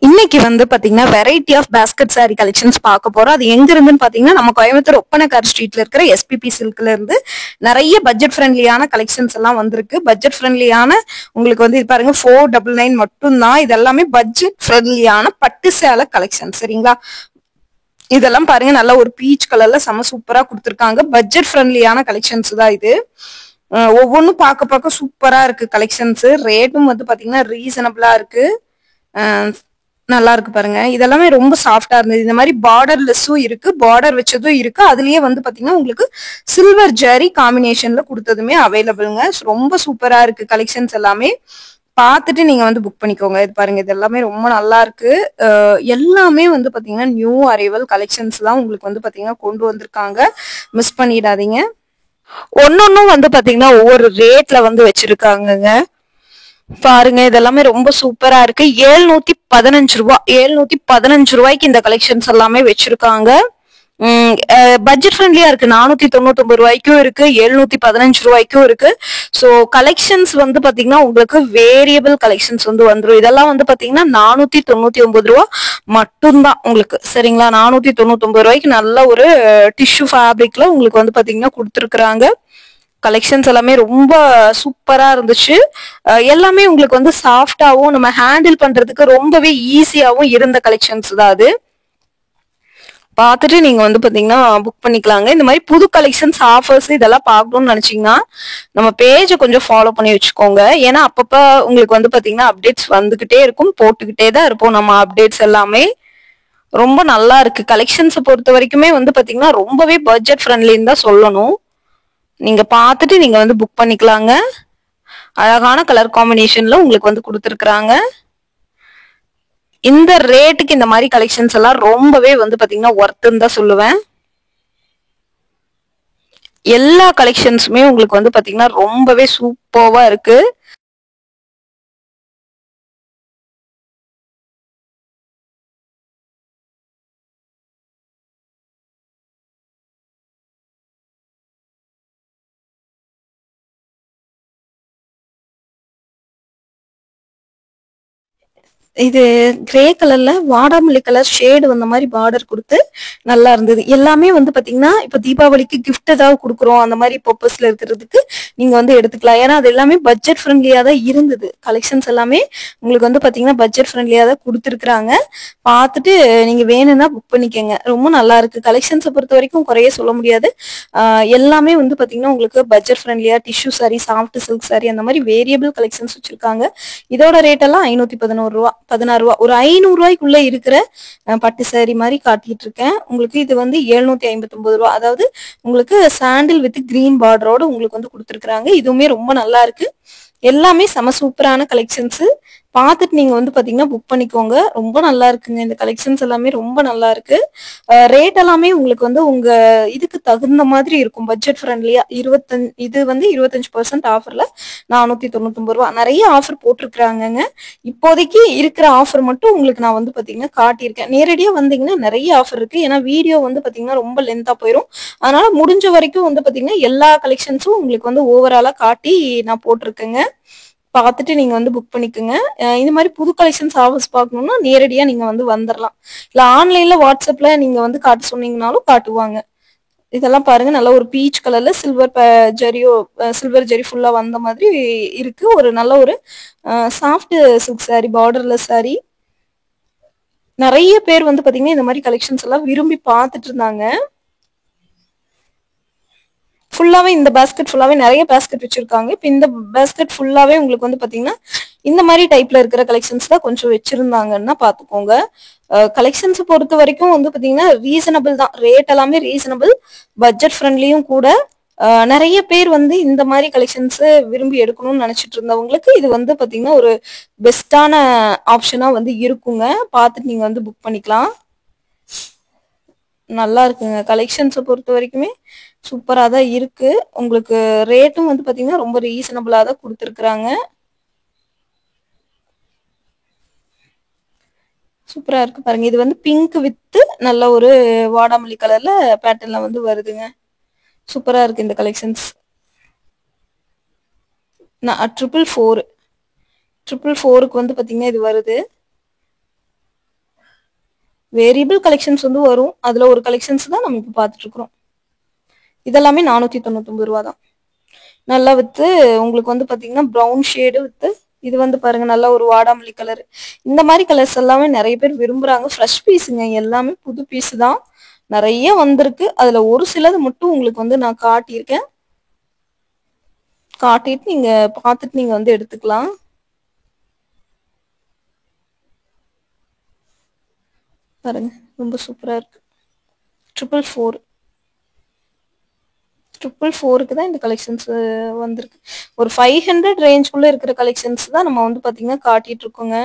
இன்னைக்கு வந்து பாத்தீங்கன்னா variety of basket sari collections பார்க்க போறோம். அது எங்க இருந்துன்னு பாத்தீங்கன்னா நம்ம கோயம்புத்தூர் ஒப்பனக்கார் ஸ்ட்ரீட்ல இருக்கிற எஸ்பிபி சில்க்ல இருந்து நிறைய பட்ஜெட் ஃப்ரெண்ட்லியான கலெக்ஷன்ஸ் எல்லாம் வந்திருக்கு. பட்ஜெட் ஃப்ரெண்ட்லியான உங்களுக்கு வந்து இது பாருங்க 499 மட்டும் தான். இது எல்லாமே பட்ஜெட் ஃப்ரெண்ட்லியான பட்டு சேலை கலெக்ஷன். சரிங்களா? இதெல்லாம் பாருங்க நல்ல ஒரு பீச் கலர்ல செம சூப்பரா கொடுத்துருக்காங்க. பட்ஜெட் ஃப்ரெண்ட்லியான கலெக்ஷன்ஸ் தான் இது. ஒவ்வொன்றும் பார்க்க பார்க்க சூப்பரா இருக்கு கலெக்ஷன்ஸ். ரேட்டும் வந்து பாத்தீங்கன்னா ரீசனபிளா இருக்கு. நல்லா இருக்கு பாருங்க. இதெல்லாமே ரொம்ப சாஃப்டா இருந்தது. இந்த மாதிரி பார்டர்லெஸ்ஸும் இருக்கு, பார்டர் வச்சதும் இருக்கு. அதுலயே வந்து பாத்தீங்கன்னா உங்களுக்கு சில்வர் ஜரி காம்பினேஷன்ல கொடுத்ததுமே அவைலபிள்ங்க. ரொம்ப சூப்பரா இருக்கு கலெக்ஷன்ஸ் எல்லாமே. பார்த்துட்டு நீங்க வந்து புக் பண்ணிக்கோங்க. இது பாருங்க, இது எல்லாமே ரொம்ப நல்லா இருக்கு. எல்லாமே வந்து பாத்தீங்கன்னா நியூ அரைவல் கலெக்ஷன்ஸ் தான் உங்களுக்கு வந்து பாத்தீங்கன்னா கொண்டு வந்திருக்காங்க. மிஸ் பண்ணிடாதீங்க. ஒன்னொன்னும் வந்து பாத்தீங்கன்னா ஒவ்வொரு ரேட்ல வந்து வச்சிருக்காங்கங்க. பாருங்க, இதெல்லாமே ரொம்ப சூப்பரா இருக்கு. 715 ரூபாய், 715 ரூபாய்க்கு இந்த கலெக்ஷன்ஸ் எல்லாமே வச்சிருக்காங்க. பட்ஜெட் ஃப்ரெண்ட்லியா இருக்கு. 499 ரூபாய்க்கும் இருக்கு, 715 ரூபாய்க்கும் இருக்கு. ஸோ கலெக்ஷன்ஸ் வந்து பாத்தீங்கன்னா உங்களுக்கு வேரியபிள் கலெக்ஷன்ஸ் வந்து வந்துடும். இதெல்லாம் வந்து பாத்தீங்கன்னா 499 ரூபா மட்டும்தான் உங்களுக்கு. சரிங்களா? 499 ரூபாய்க்கு நல்ல ஒரு டிஷ்யூ ஃபேப்ரிக்ல உங்களுக்கு வந்து பாத்தீங்கன்னா கொடுத்துருக்குறாங்க. கலெக்ஷன்ஸ் எல்லாமே ரொம்ப சூப்பரா இருந்துச்சு. எல்லாமே உங்களுக்கு வந்து சாஃப்டாவும் நம்ம ஹேண்டில் பண்றதுக்கு ரொம்பவே ஈஸியாவும் இருந்த கலெக்ஷன்ஸ் தான் அது. பார்த்துட்டு நீங்க வந்து பாத்தீங்கன்னா புக் பண்ணிக்கலாங்க. இந்த மாதிரி புது கலெக்ஷன்ஸ், ஆஃபர்ஸ் இதெல்லாம் பார்க்கணும்னு நினைச்சீங்கன்னா நம்ம பேஜை கொஞ்சம் ஃபாலோ பண்ணி வச்சுக்கோங்க. ஏன்னா அப்பப்ப உங்களுக்கு வந்து பாத்தீங்கன்னா அப்டேட்ஸ் வந்துகிட்டே இருக்கும், போட்டுக்கிட்டே தான் இருப்போம் நம்ம அப்டேட்ஸ் எல்லாமே. ரொம்ப நல்லா இருக்கு கலெக்ஷன்ஸை பொறுத்த வரைக்குமே வந்து பாத்தீங்கன்னா ரொம்பவே பட்ஜெட் ஃப்ரெண்ட்லின்னு தான் சொல்லணும். நீங்க பார்த்துட்டு நீங்க வந்து புக் பண்ணிக்கலாங்க. அழகான கலர் காம்பினேஷன்ல உங்களுக்கு வந்து கொடுத்துருக்குறாங்க. இந்த ரேட்டுக்கு இந்த மாதிரி கலெக்ஷன்ஸ் எல்லாம் ரொம்பவே வந்து பாத்தீங்கன்னா ஒர்த்துன்னு தான் சொல்லுவேன். எல்லா கலெக்ஷன்ஸுமே உங்களுக்கு வந்து பாத்தீங்கன்னா ரொம்பவே சூப்பர்வா இருக்கு. இது கிரே கலர்ல வாடாமல்லி கலர் ஷேடு வந்த மாதிரி பார்டர் கொடுத்து நல்லா இருந்தது. எல்லாமே வந்து பாத்தீங்கன்னா இப்ப தீபாவளிக்கு கிஃப்ட் ஏதாவது கொடுக்குறோம் அந்த மாதிரி பர்பஸ்ல இருக்கிறதுக்கு நீங்க வந்து எடுத்துக்கலாம். ஏன்னா அது எல்லாமே பட்ஜெட் ஃப்ரெண்ட்லியா தான் இருந்தது. கலெக்ஷன்ஸ் எல்லாமே உங்களுக்கு வந்து பாத்தீங்கன்னா பட்ஜெட் ஃப்ரெண்ட்லியா தான் கொடுத்துருக்காங்க. பார்த்துட்டு நீங்க வேணும்னா புக் பண்ணிக்கோங்க. ரொம்ப நல்லா இருக்கு. கலெக்ஷன்ஸை பொறுத்த வரைக்கும் குறைய சொல்ல முடியாது. எல்லாமே வந்து பாத்தீங்கன்னா உங்களுக்கு பட்ஜெட் ஃப்ரெண்ட்லியா tissue sorry, soft silk sorry அந்த மாதிரி வேரியபிள் கலெக்ஷன்ஸ் வச்சிருக்காங்க. இதோட ரேட் எல்லாம் 511 ரூபா, 16 ரூபா, ஒரு 500 ரூபாய்க்குள்ள இருக்கிற பட்டு சாரி மாதிரி காட்டிட்டு இருக்கேன் உங்களுக்கு. இது வந்து 759 ரூபா. அதாவது உங்களுக்கு சாண்டில் வித் கிரீன் பார்டரோட உங்களுக்கு வந்து கொடுத்துருக்காங்க. இதுவுமே ரொம்ப நல்லா இருக்கு. எல்லாமே செம சூப்பரான கலெக்ஷன்ஸ். பார்த்துட்டு நீங்க வந்து பாத்தீங்கன்னா புக் பண்ணிக்கோங்க. ரொம்ப நல்லா இருக்குங்க. இந்த கலெக்ஷன்ஸ் எல்லாமே ரொம்ப நல்லா இருக்கு. ரேட் எல்லாமே உங்களுக்கு வந்து உங்க இதுக்கு தகுந்த மாதிரி இருக்கும். பட்ஜெட் ஃப்ரெண்ட்லியா 25, இது வந்து 25% ஆஃபர்ல 499 ரூபா. நிறைய ஆஃபர் போட்டிருக்கிறாங்கங்க. இப்போதைக்கு இருக்கிற ஆஃபர் மட்டும் உங்களுக்கு நான் வந்து பாத்தீங்கன்னா காட்டியிருக்கேன். நேரடியா வந்தீங்கன்னா நிறைய ஆஃபர் இருக்கு. ஏன்னா வீடியோ வந்து பாத்தீங்கன்னா ரொம்ப லென்த்தா போயிடும். அதனால முடிஞ்ச வரைக்கும் வந்து பாத்தீங்கன்னா எல்லா கலெக்ஷன்ஸும் உங்களுக்கு வந்து ஓவராலா காட்டி நான் போட்டிருக்கேங்க. பார்த்துட்டு நீங்க வந்து புக் பண்ணிக்கோங்க. இந்த மாதிரி புது கலெக்ஷன்ஸ் ஆஃபர்ஸ் பார்க்கணும்னா நேரடியா நீங்க வந்து வந்துடலாம். இல்ல ஆன்லைன்ல வாட்ஸ்அப்ல நீங்க வந்து காட்ட சொன்னீங்கனாலும் காட்டுவாங்க. இதெல்லாம் பாருங்க, நல்ல ஒரு பீச் கலர்ல சில்வர் ஜெரி ஃபுல்லா வந்த மாதிரி இருக்கு. ஒரு நல்ல ஒரு soft silk sorry, borderless sorry. நிறைய பேர் வந்து பாத்தீங்கன்னா இந்த மாதிரி கலெக்ஷன்ஸ் எல்லாம் விரும்பி பார்த்துட்டு இருந்தாங்க. ஃபுல்லாவே இந்த பேஸ்கெட் ஃபுல்லாவே நிறைய பேஸ்கெட் வச்சிருக்காங்க. இப்போ இந்த பேஸ்கெட் ஃபுல்லாவே உங்களுக்கு வந்து பாத்தீங்கன்னா இந்த மாதிரி டைப்ல இருக்கிற கலெக்ஷன்ஸ் தான் கொஞ்சம் வச்சிருந்தாங்கன்னா பாத்துக்கோங்க. கலெக்ஷன்ஸ் பொறுத்த வரைக்கும் வந்து பாத்தீங்கன்னா ரீசனபிள் தான். ரேட் எல்லாமே ரீசனபிள், பட்ஜெட் ஃப்ரெண்ட்லியும் கூட. நிறைய பேர் வந்து இந்த மாதிரி கலெக்ஷன்ஸ் விரும்பி எடுக்கணும்னு நினைச்சிட்டு இருந்தவங்களுக்கு இது வந்து பாத்தீங்கன்னா ஒரு பெஸ்டான ஆப்ஷனா வந்து இருக்குங்க. பார்த்துட்டு நீங்க வந்து புக் பண்ணிக்கலாம். நல்லா இருக்குங்க. கலெக்ஷன்ஸை பொறுத்த வரைக்குமே சூப்பரா தான் இருக்கு. உங்களுக்கு ரேட்டும் வந்து பாத்தீங்கன்னா ரொம்ப ரீசனபிளா தான் கொடுத்துருக்குறாங்க. சூப்பரா இருக்கு பாருங்க. இது வந்து பிங்க் வித் நல்ல ஒரு வாடாமல்லி கலர்ல பேட்டர்ன்ல வந்து வருதுங்க. சூப்பரா இருக்கு இந்த கலெக்ஷன்ஸ். நான் 444 444க்கு வந்து பாத்தீங்கன்னா இது வருது. வேரியபிள் கலெக்ஷன்ஸ் வந்து வரும். அதுல ஒரு கலெக்ஷன்ஸ் தான் நம்ம இப்ப பார்த்துட்டு இருக்கிறோம். இதெல்லாமே 499 ரூபா தான். நல்லா வித்து உங்களுக்கு வந்து பாத்தீங்கன்னா ப்ரௌன் ஷேடு வித்து இது வந்து பாருங்க நல்லா ஒரு வாடாமல்லி கலர். இந்த மாதிரி கலர்ஸ் எல்லாமே நிறைய பேர் விரும்புறாங்க. ஃப்ரெஷ் பீஸுங்க, எல்லாமே புது பீஸ் தான். நிறைய வந்திருக்கு. அதுல ஒரு சிலது மட்டும் உங்களுக்கு வந்து நான் காட்டியிருக்கேன். காட்டிட்டு நீங்க பார்த்துட்டு நீங்க வந்து எடுத்துக்கலாம். பாருங்க ரொம்ப சூப்பரா இருக்கு. 444 444க்கு தான் இந்த கலெக்ஷன்ஸ் வந்திருக்கு. ஒரு 500 ரேஞ்சுக்குள்ள இருக்கிற கலெக்ஷன்ஸ் தான் நம்ம வந்து பாத்தீங்கன்னா காட்டிட்டு இருக்கோங்க.